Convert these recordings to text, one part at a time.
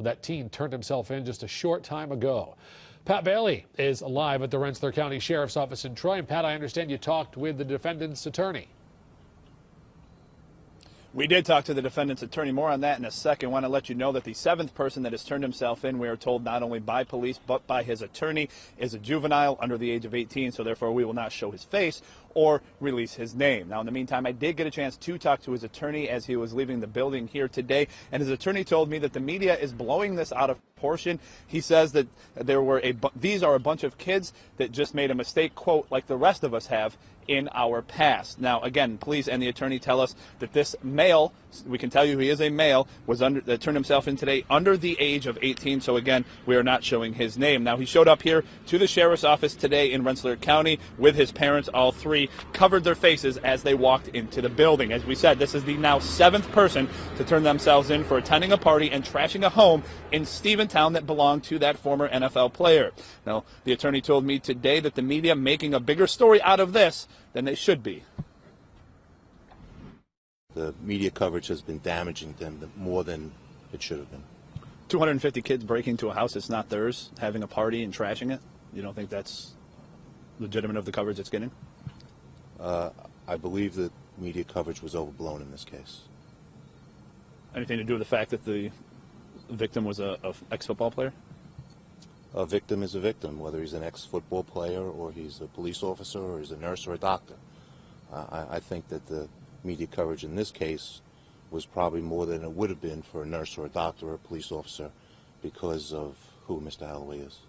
That teen turned himself in just a short time ago. Pat Bailey is live at the Rensselaer County Sheriff's Office in Troy. And Pat, I understand you talked with the defendant's attorney. We did talk to the defendant's attorney. More on that in a second. I want to let you know that the seventh person that has turned himself in, we are told not only by police but by his attorney, is a juvenile under the age of 18, so therefore we will not show his face or release his name. Now, in the meantime, I did get a chance to talk to his attorney as he was leaving the building here today, and his attorney told me that the media is blowing this out of proportion. He says that these are a bunch of kids that just made a mistake, quote, like the rest of us have in our past. Now, again, police and the attorney tell us that this male, we can tell you he is a male, that turned himself in today under the age of 18. So again, we are not showing his name. Now, he showed up here to the sheriff's office today in Rensselaer County with his parents. All three covered their faces as they walked into the building. As we said, this is the now seventh person to turn themselves in for attending a party and trashing a home in Stephentown that belonged to that former NFL player. Now, the attorney told me today that the media making a bigger story out of this than they should be. The media coverage has been damaging them more than it should have been. 250 kids breaking into a house that's not theirs, having a party and trashing it. You don't think that's legitimate of the coverage it's getting? I believe that media coverage was overblown in this case. Anything to do with the fact that the victim was a ex-football player? A victim is a victim, whether he's an ex-football player or he's a police officer or he's a nurse or a doctor. I think that the media coverage in this case was probably more than it would have been for a nurse or a doctor or a police officer because of who Mr. Holloway is.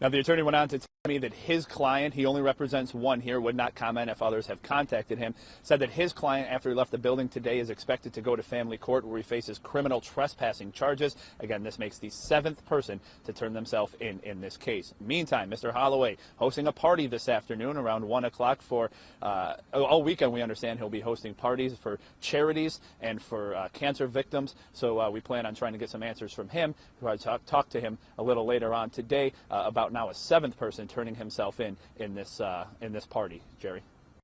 Now, the attorney went on to tell me that his client, he only represents one here, would not comment if others have contacted him, said that his client, after he left the building today, is expected to go to family court where he faces criminal trespassing charges. Again, this makes the seventh person to turn themselves in this case. Meantime, Mr. Holloway hosting a party this afternoon around 1 o'clock for, all weekend we understand he'll be hosting parties for charities and for cancer victims. So we plan on trying to get some answers from him. We'll talk to him a little later on today about now a seventh person turning himself in this party. Jerry.